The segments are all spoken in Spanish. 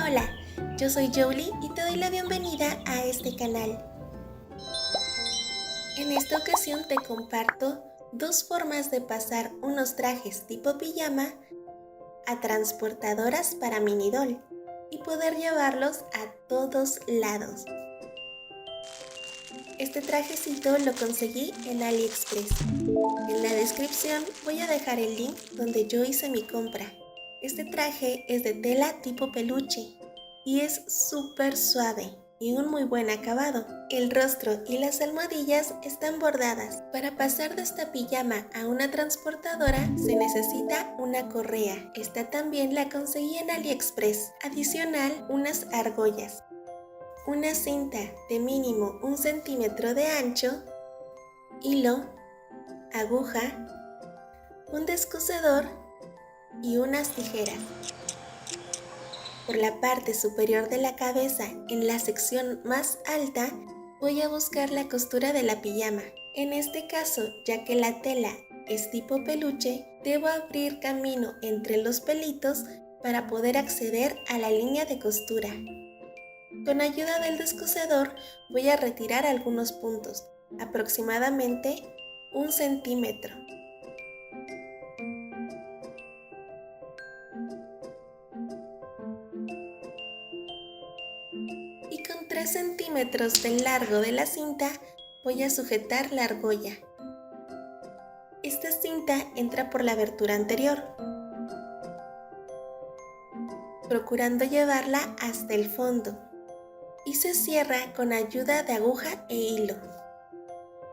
Hola, yo soy Jolie y te doy la bienvenida a este canal. En esta ocasión te comparto dos formas de pasar unos trajes tipo pijama a transportadoras para mini doll y poder llevarlos a todos lados. Este trajecito lo conseguí en AliExpress. En la descripción voy a dejar el link donde yo hice mi compra. Este traje es de tela tipo peluche y es súper suave y un muy buen acabado. El rostro y las almohadillas están bordadas. Para pasar de esta pijama a una transportadora se necesita una correa. Esta también la conseguí en AliExpress. Adicional, unas argollas, una cinta de mínimo 1 centímetro de ancho, hilo, aguja, un descosedor y unas tijeras. Por la parte superior de la cabeza, en la sección más alta, voy a buscar la costura de la pijama. En este caso, ya que la tela es tipo peluche, debo abrir camino entre los pelitos para poder acceder a la línea de costura. Con ayuda del descosedor voy a retirar algunos puntos, aproximadamente 1 centímetro. Y con 3 centímetros del largo de la cinta voy a sujetar la argolla. Esta cinta entra por la abertura anterior, procurando llevarla hasta el fondo, y se cierra con ayuda de aguja e hilo.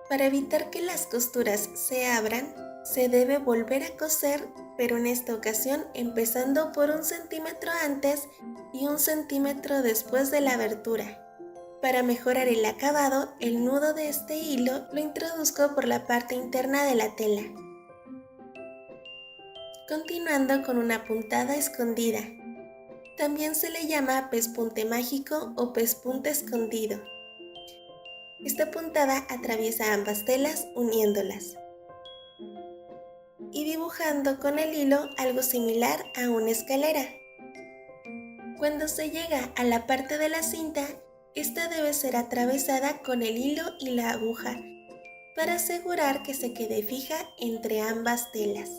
Para evitar que las costuras se abran, se debe volver a coser, pero en esta ocasión empezando por 1 centímetro antes y 1 centímetro después de la abertura. Para mejorar el acabado, el nudo de este hilo lo introduzco por la parte interna de la tela, continuando con una puntada escondida. También se le llama pespunte mágico o pespunte escondido. Esta puntada atraviesa ambas telas uniéndolas y dibujando con el hilo algo similar a una escalera. Cuando se llega a la parte de la cinta, esta debe ser atravesada con el hilo y la aguja para asegurar que se quede fija entre ambas telas.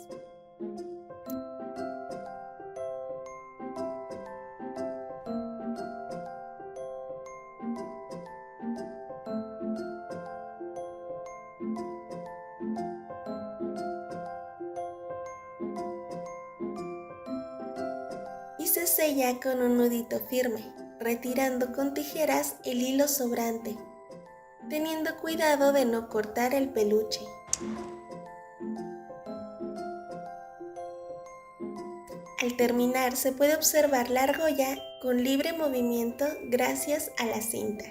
Y se sella con un nudito firme, retirando con tijeras el hilo sobrante, teniendo cuidado de no cortar el peluche. Al terminar se puede observar la argolla con libre movimiento gracias a la cinta.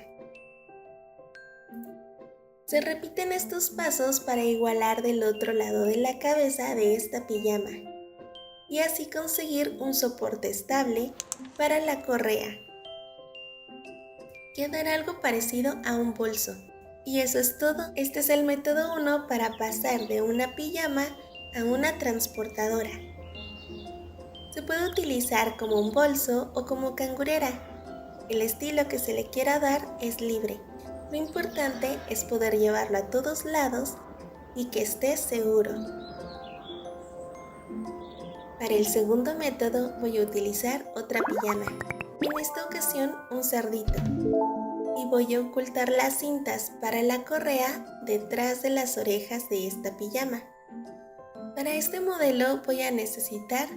Se repiten estos pasos para igualar del otro lado de la cabeza de esta pijama y así conseguir un soporte estable para la correa. Quedará algo parecido a un bolso. Y eso es todo. Este es el método 1 para pasar de una pijama a una transportadora. Se puede utilizar como un bolso o como cangurera. El estilo que se le quiera dar es libre. Lo importante es poder llevarlo a todos lados y que esté seguro. Para el segundo método voy a utilizar otra pijama. En esta ocasión un cerdito. Y voy a ocultar las cintas para la correa detrás de las orejas de esta pijama. Para este modelo voy a necesitar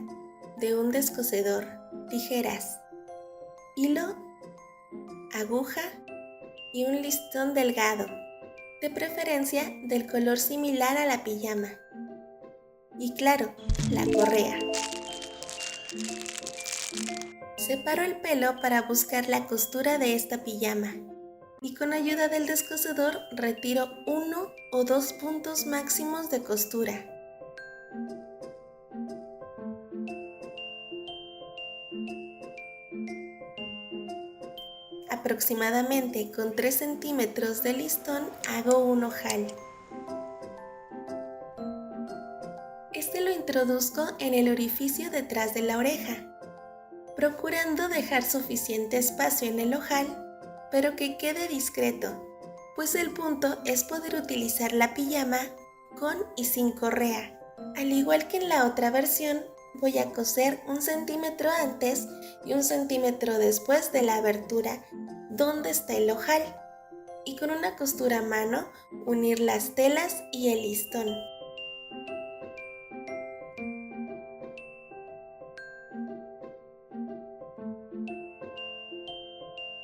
de un descosedor, tijeras, hilo, aguja y un listón delgado, de preferencia del color similar a la pijama. Y claro, la correa. Separo el pelo para buscar la costura de esta pijama y con ayuda del descosedor retiro 1 o 2 puntos máximos de costura. Aproximadamente con 3 centímetros de listón hago un ojal. Este lo introduzco en el orificio detrás de la oreja. procurando dejar suficiente espacio en el ojal, pero que quede discreto, pues el punto es poder utilizar la pijama con y sin correa. Al igual que en la otra versión, voy a coser 1 centímetro antes y 1 centímetro después de la abertura donde está el ojal, y con una costura a mano unir las telas y el listón.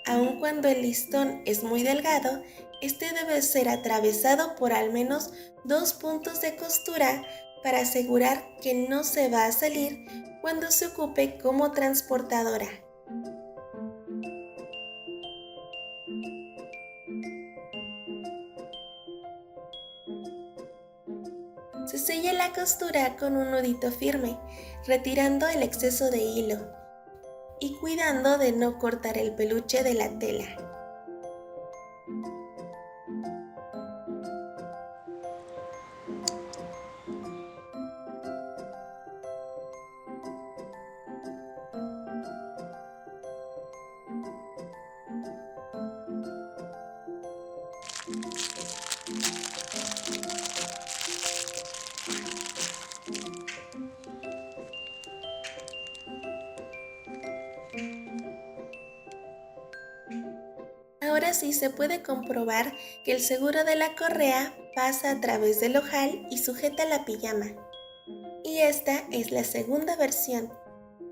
Aun cuando el listón es muy delgado, este debe ser atravesado por al menos 2 puntos de costura para asegurar que no se va a salir cuando se ocupe como transportadora. Se sella la costura con un nudito firme, retirando el exceso de hilo y cuidando de no cortar el peluche de la tela. Ahora sí se puede comprobar que el seguro de la correa pasa a través del ojal y sujeta la pijama. Y esta es la segunda versión.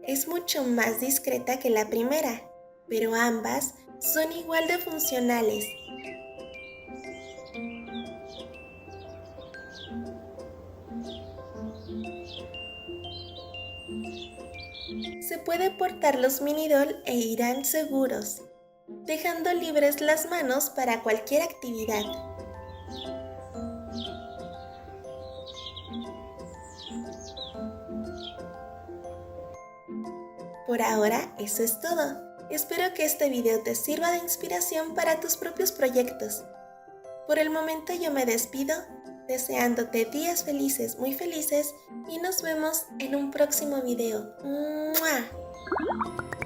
Es mucho más discreta que la primera, pero ambas son igual de funcionales. Se puede portar los minidol e irán seguros, dejando libres las manos para cualquier actividad. Por ahora, eso es todo. Espero que este video te sirva de inspiración para tus propios proyectos. Por el momento yo me despido, deseándote días felices, muy felices, y nos vemos en un próximo video. ¡Mua!